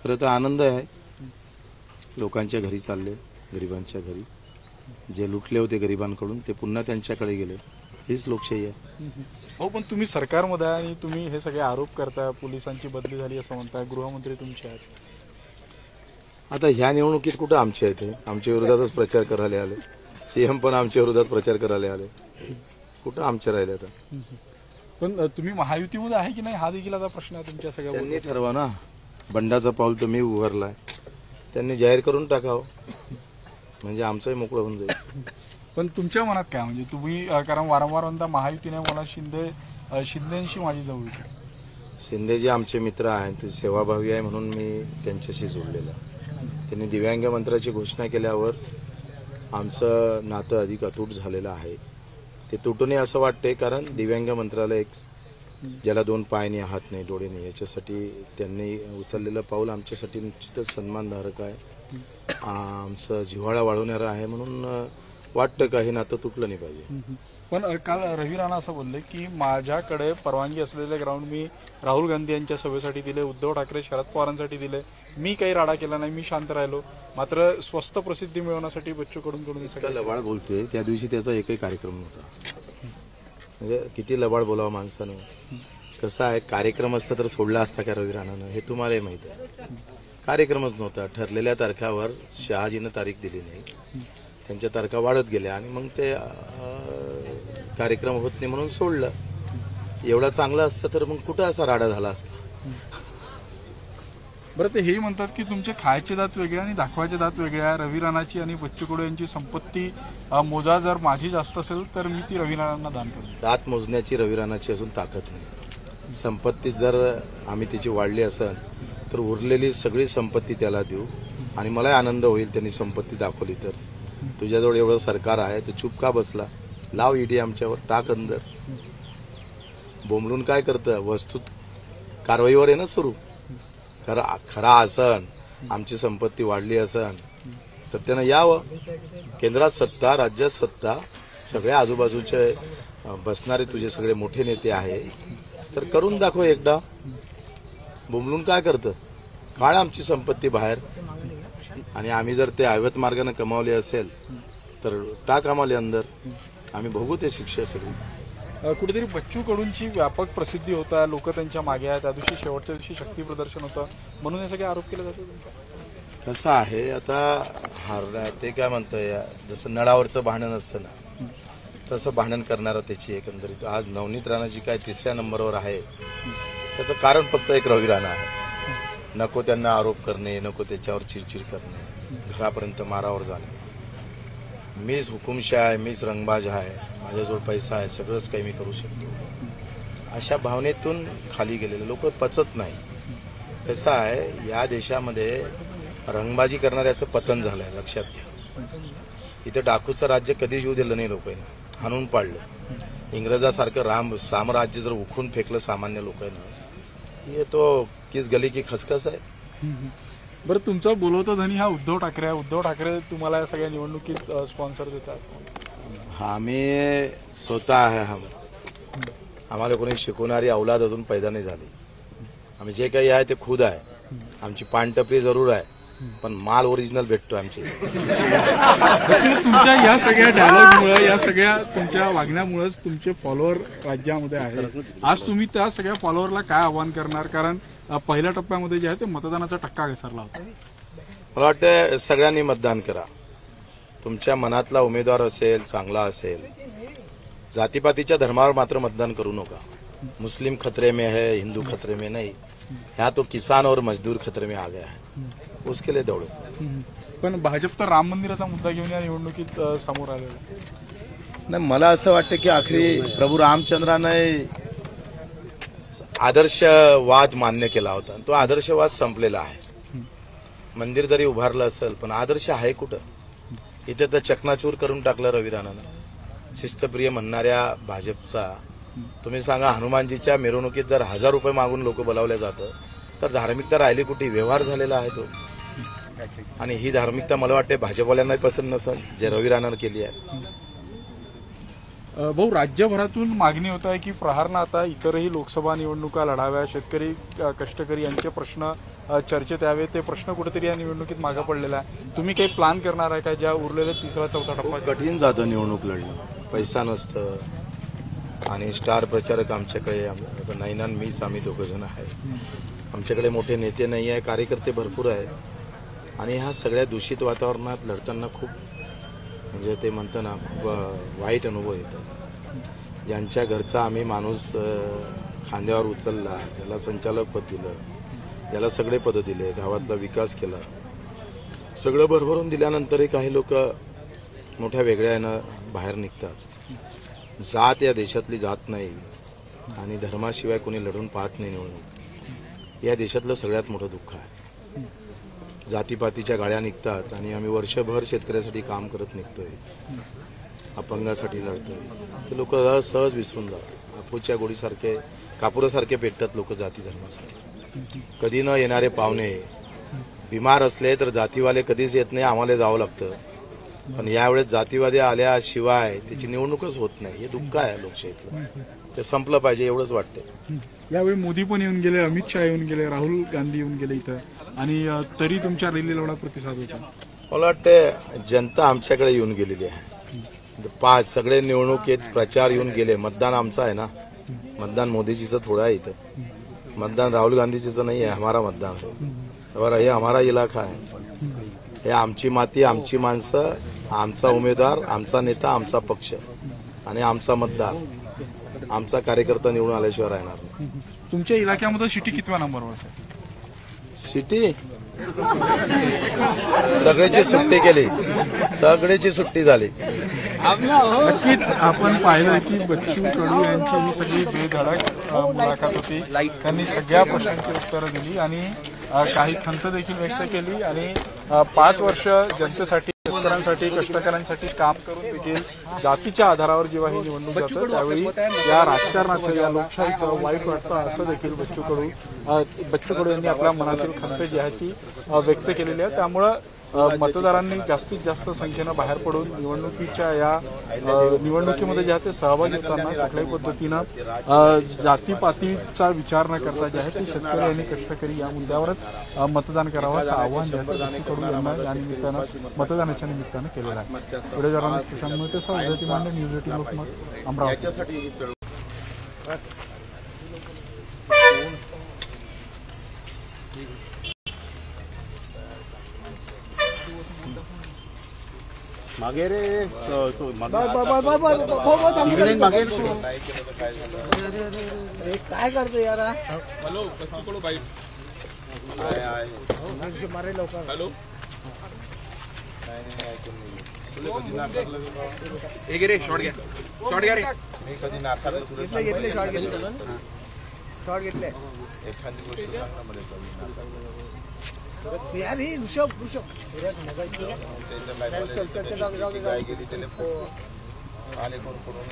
खरं तर आनंद आहे, लोकांच्या घरी चालले, गरिबांच्या घरी जे लुटले होते गरिबांकडून ते पुन्हा त्यांच्याकडे गेले, हीच लोकशाही आहे. हो, पण तुम्ही सरकारमध्ये आहे आणि तुम्ही हे सगळे आरोप करताय, पोलिसांची बदली झाली असं म्हणताय, गृहमंत्री तुमचे आहेत. आता ह्या निवडणुकीत कुठं आमच्या इथे आमच्या विरोधातच प्रचार करायला आले, सीएम पण आमच्या विरोधात प्रचार करायला आले, कुठं आमच्या राहिले आता. पण तुम्ही महायुतीमध्ये आहे की नाही हा देखील आता प्रश्न आहे तुमच्या सगळ्या. त्यांनी ठरवा ना, बंडाचं पाऊल तर मी उभारलाय, त्यांनी जाहीर करून टाकावं म्हणजे आमचंही मोकळं होऊन जाईल. पण तुमच्या मनात काय, म्हणजे तुम्ही कारण वारंवार म्हणता महायुतीने मला शिंदेशी माझी जवळीक आहे. शिंदे जे आमचे मित्र आहेत ते सेवाभावी आहे म्हणून मी त्यांच्याशी जोडलेलं. त्यांनी दिव्यांग मंत्राची घोषणा केल्यावर आमचं नातं अधिक अतूट झालेलं आहे. ते तुटू नये असं वाटते, कारण दिव्यांग मंत्रालय एक ज्याला 2 पाय नाही, हात नाही, डोळे नाही, याच्यासाठी त्यांनी उचललेलं पाऊल आमच्यासाठी निश्चितच सन्मानधारक आहे, आमचं जिव्हाळा वाढवणारं आहे. म्हणून वाटतं का हे नातं तुटलं नाही पाहिजे. पण काल रवी राणा असं बोलले की माझ्याकडे परवानगी असलेले ग्राउंड मी राहुल गांधी यांच्या सभेसाठी दिले, उद्धव ठाकरे शरद पवारांसाठी दिले, मी काही राडा केला नाही, मी शांत राहिलो, मात्र स्वस्त प्रसिद्धी मिळवण्यासाठी बच्चू कडून सगळं लबाड बोलते. त्या दिवशी त्याचा एकही कार्यक्रम नव्हता. म्हणजे किती लबाड बोलावं माणसानं. कसं आहे, कार्यक्रम असता तर सोडला असता का रवी राणानं, हे तुम्हालाही माहिती आहे. कार्यक्रमच नव्हता, ठरलेल्या तारखावर शहाजीनं तारीख दिली नाही, त्यांच्या तारखा वाढत गेल्या आणि मग ते कार्यक्रम होत नाही म्हणून सोडलं. एवढा चांगला असतं तर मग कुठं असा राडा झाला असता. बरं, ते हेही म्हणतात की तुमचे खायचे दात वेगळे आणि दाखवायचे दात वेगळे आहे. रवी राणाची आणि बच्चू कडू यांची संपत्ती मोजा जर माझी जास्त असेल तर मी ती रवी राणांना दान करतो. दात मोजण्याची रवी राणाची अजून ताकद नाही. संपत्ती जर आम्ही त्याची वाढली असेल तर उरलेली सगळी संपत्ती त्याला देऊ आणि मला आनंद होईल त्यांनी संपत्ती दाखवली तर. तुझ्याजवळ एवढं सरकार आहे तर चुप का बसला, लाव ईडी आमच्यावर, टाक अंदर. बोंबलून काय करतं, वस्तू कारवाईवर आहे ना सुरू. खरा असन, आमची संपत्ती वाढली असन तर त्यानं यावं. केंद्रात सत्ता, राज्यात सत्ता, सगळ्या आजूबाजूचे बसणारे तुझे सगळे मोठे नेते आहे तर करून दाखव एकदा. बोंबलून काय करतं, काढ आमची संपत्ती बाहेर आणि आम्ही जर ते अवैध मार्गाने कमावली असेल तर टाक आम्हाला अंदर, आम्ही भोगू ते शिक्षा सगळी. कुठेतरी बच्चू कडूंची व्यापक प्रसिद्धी होता, लोक त्यांच्या मागे आहेत, त्या दिवशी शेवटच्या दिवशी शक्ती प्रदर्शन होतं म्हणून हे सगळे आरोप केले जातात. कसं आहे आता ते काय म्हणतंय, जसं नळावरचं भांडण असतं ना तसं भांडण करणारा त्याची एकंदरीत आज नवनीत राणा जी काय 3ऱ्या नंबरवर आहे त्याचं कारण फक्त एक रवी राणा आहे. नको त्यांना आरोप करणे, नको त्याच्यावर चिडचिड करणे, घरापर्यंत मारावर जाणे. मीच हुकुमशाह आहे, मीच रंगबाज आहे, माझ्याजवळ पैसा आहे, सगळंच काही मी करू शकतो, अशा भावनेतून खाली गेलेले लोक पचत नाही. कसं आहे, या देशामध्ये रंगबाजी करणाऱ्याचं पतन झालंय, लक्षात घ्या. इथे डाकूचं राज्य कधीच येऊ दिलं नाही, लोकांना हाणून पाडलं. इंग्रजासारखं साम्राज्य जर उखडून फेकलं सामान्य लोकांना, हे तो किस गली की खसखस आहे. बरं, तुमचा बोलवता धनी हा उद्धव ठाकरे आहे. उद्धव ठाकरे तुम्हाला या सगळ्या निवडणुकीत स्पॉन्सर देतात. आम्ही स्वतः आहे, आम्हाला कोणी शिकवणारी औलाद अजून पैदा नाही झाली. आम्ही जे काही आहे ते खुद आहे. आमची पानटपरी जरूर आहे पण माल ओरिजिनल भेटतो आमची. तुमच्या या सगळ्या डायलॉगमुळे, या सगळ्या तुमच्या वागण्यामुळेच तुमचे फॉलोअर राज्यामध्ये आहेत. आज तुम्ही त्या सगळ्या फॉलोअरला काय आव्हान करणार, कारण पहिल्या टप्प्यामध्ये जे आहे ते मतदानाचा टक्का घसरला होता. मला वाटतं सगळ्यांनी मतदान करा. तुमच्या मनातला उमेदवार असेल, चांगला असेल, जातीपातीच्या धर्मावर मात्र मतदान करू नका. मुस्लिम खतरे में है, हिंदू खतरे में नहीं, यहाँ तो किसान और मजदूर खतरे में आ गया है, उसके लिए दौड़ो. पण भाजप तर राम मंदिराचा मुद्दा घेऊन या निवडणुकीत समोर आलेला नाही. मला असं वाटतं की आखरी प्रभू रामचंद्राने आदर्शवाद मान्य केला होता, तो आदर्शवाद संपलेला आहे. मंदिर जरी उभारलं असेल पण आदर्श आहे कुठं. इथे तर चकनाचूर करून टाकलं रवी राणानं. शिस्तप्रिय म्हणणाऱ्या भाजपचा तुम्ही सांगा, हनुमानजीच्या मिरवणुकीत जर 1000 रुपये मागून लोक बोलावले जातं तर धार्मिकता राहिली कुठे, व्यवहार झालेला आहे तो. आणि ही धार्मिकता मला वाटते भाजपवाल्यांनाही पसंत नसेल जे रवी राणानं केली आहे. भाऊ, राज्यभरातून मागणी होत आहे की प्रहारनं आता इतरही लोकसभा निवडणुका लढाव्या, शेतकरी कष्टकरी यांचे प्रश्न चर्चेत यावे, ते प्रश्न कुठेतरी या निवडणुकीत मागे पडलेला आहे. तुम्ही काही प्लॅन करणार आहे का ज्या उरलेले तिसरा चौथा टप्पा? कठीण जातं निवडणूक लढणं, पैसा नसतं आणि स्टार प्रचारक आमच्याकडे नैनान मीच आम्ही दोघं जण आहे. आमच्याकडे मोठे नेते नाही आहे, कार्यकर्ते भरपूर आहेत आणि ह्या सगळ्या दूषित वातावरणात लढताना खूप म्हणजे ते म्हणतं ना खूप वाईट अनुभव येतात. ज्यांच्या घरचा आम्ही माणूस खांद्यावर उचलला, त्याला संचालक पद दिलं, त्याला सगळे पदं दिले, गावातला विकास केला, सगळं भरभरून दिल्यानंतरही काही लोक मोठ्या वेगळ्यानं बाहेर निघतात. जात या देशातली जात नाही आणि धर्माशिवाय कोणी लढून पाहत नाही निवडणूक. या देशातलं सगळ्यात मोठं दुःख आहे. जातीपातीच्या गाड्या निघतात आणि आम्ही वर्षभर शेतकऱ्यासाठी काम करत निघतोय, अपंगासाठी लढतोय. ते लोक सहज विसरून जातात. अफूच्या गोडीसारखे कापुरासारखे पेटतात लोक जाती धर्मासाठी. कधी न येणारे पाहुणे बिमार असले तर जातीवाले कधीच येत नाही, आम्हाला जावं लागतं. पण यावेळेस जातीवादी आल्याशिवाय त्याची निवडणूकच होत नाही. हे दुःख आहे लोकशाहीतलं. ते संपलं पाहिजे एवढंच वाटतं. यावेळी मोदी पण येऊन गेले, अमित शहा येऊन गेले, राहुल गांधी येऊन गेले इथं, आणि तरी तुमच्या रॅलीला एवढा प्रतिसाद होता. मला वाटतं जनता आमच्याकडे येऊन गेलेली आहे. पाच सगळे निवडणुकीत प्रचार येऊन गेले. मतदान आमचं आहे ना, मतदान मोदीजीचं थोडं आहे इथं. मतदान राहुल गांधीजीचं नाही आहे, हमारा मतदान आहे. बरं, हे हमारा इलाका आहे. हे आमची माती, आमची माणसं, आमचा उमेदवार, आमचा नेता, आमचा पक्ष आणि आमचा मतदार, आमचा कार्यकर्ता निवडून आल्याशिवाय राहणार नाही. तुमच्या इलाक्यामध्ये सिटी कितव्या नंबरवर असेल? सिटी सगळ्याची सुट्टी केली, सगळ्याची सुट्टी झाली. नक्कीच आपण पाहिलं की बच्चू कडू यांची ही सगळी बेधडक मुलाखत होती. त्यांनी सगळ्या प्रश्नांची उत्तरं दिली आणि काही खंत देखील व्यक्त केली आणि 5 वर्ष जनतेसाठी, शेतकऱ्यांसाठी, कष्टकऱ्यांसाठी काम करून देखील जातीच्या आधारावर जेव्हा ही निवडणूक जातं त्यावेळी या राजकारणाचं, या लोकशाहीचं वाईट वाटतं असं देखील बच्चू कडू यांनी आपल्या मनातील खंत जी आहे ती व्यक्त केलेली आहे. त्यामुळं मतदारांनी जास्तीत जास्त संख्येनं बाहेर पडून निवडणुकीच्या या निवडणुकीमध्ये ज्या ते सहभागी होताना कुठल्याही पद्धतीनं जातीपातीचा विचार न करता जे आहे ते शेतकरी आणि कष्टकरी या मुद्द्यावरच मतदान करावं असं आवाहन जे आहे बच्चू कडू यांना या निमित्तानं मतदानाच्या निमित्तानं केलेलं आहे. पुढे जरा प्रशांत मोहिते सह विद्यार्थी मांडे, न्यूज 18 लोकमत, अमरावती. मागे रे काय करतो यार? हॅलो, मारे लवकर. हॅलो, रे शॉर्ट घ्या, शॉर्ट घ्या रे. मी कधी नाकारलं तुला घेतले, शॉर्ट घेतले, शॉर्ट घेतले. एखादी गोष्ट यार ही ऋषभ काय गेली त्याने आले कोण करून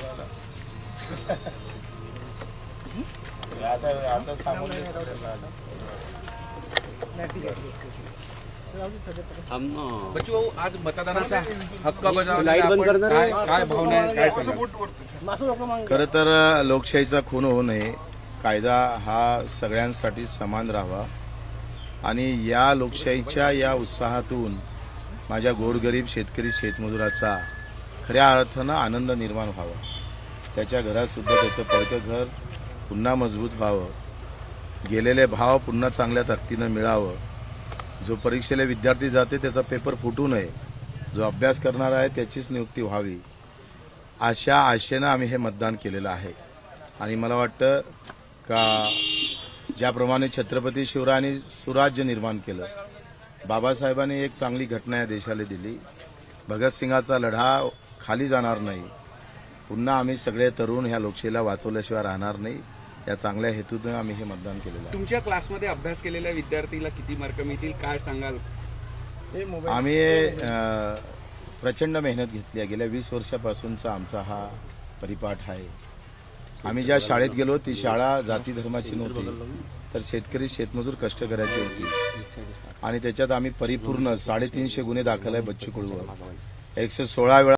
आता सांगून बच्चू भाऊ, आज मतदानाचा हक्क बजावला, काय भावना आहे, काय सांगा? खरं तर लोकशाहीचा खून होऊ नये, कायदा हा सगळ्यांसाठी समान राहावा आणि या लोकशाहीच्या या उत्साहातून माझ्या गोरगरीब शेतकरी शेतमजुराचा खऱ्या अर्थानं आनंद निर्माण व्हावा. त्याच्या घरात सुद्धा त्याचं पडकं घर पुन्हा मजबूत व्हावं, गेलेले भाव पुन्हा चांगल्या ताकदीनं मिळावं. जो परीक्षेला विद्यार्थी जाते त्याचा पेपर फुटू नये, जो अभ्यास करणार आहे त्याचीच नियुक्ती व्हावी, अशा आशेनं आम्ही हे मतदान केलेलं आहे. आणि मला वाटतं का ज्याप्रमाणे छत्रपती शिवरायांनी सुराज्य निर्माण केलं, बाबासाहेबांनी एक चांगली घटना या देशाला दिली. भगतसिंगाचा लढा खाली जाणार नाही. पुन्हा आम्ही सगळे तरुण ह्या लोकशाहीला वाचवल्याशिवाय राहणार नाही, या चांगल्या हेतूने आम्ही हे मतदान केलेलं आहे. तुमच्या क्लासमध्ये अभ्यास केलेल्या विद्यार्थीला किती मार्क मिळतील, काय सांगाल? आम्ही प्रचंड मेहनत घेतली आहे. गेल्या 20 वर्षापासूनचा आमचा हा परिपाठ आहे. आम्ही ज्या शाळेत गेलो ती शाळा जाती धर्माची नव्हती, तर शेतकरी शेतमजूर कष्टकऱ्याची होती आणि त्याच्यात आम्ही परिपूर्ण 350 गुन्हे दाखल आहे बच्चू कडूवर. 116 वेळा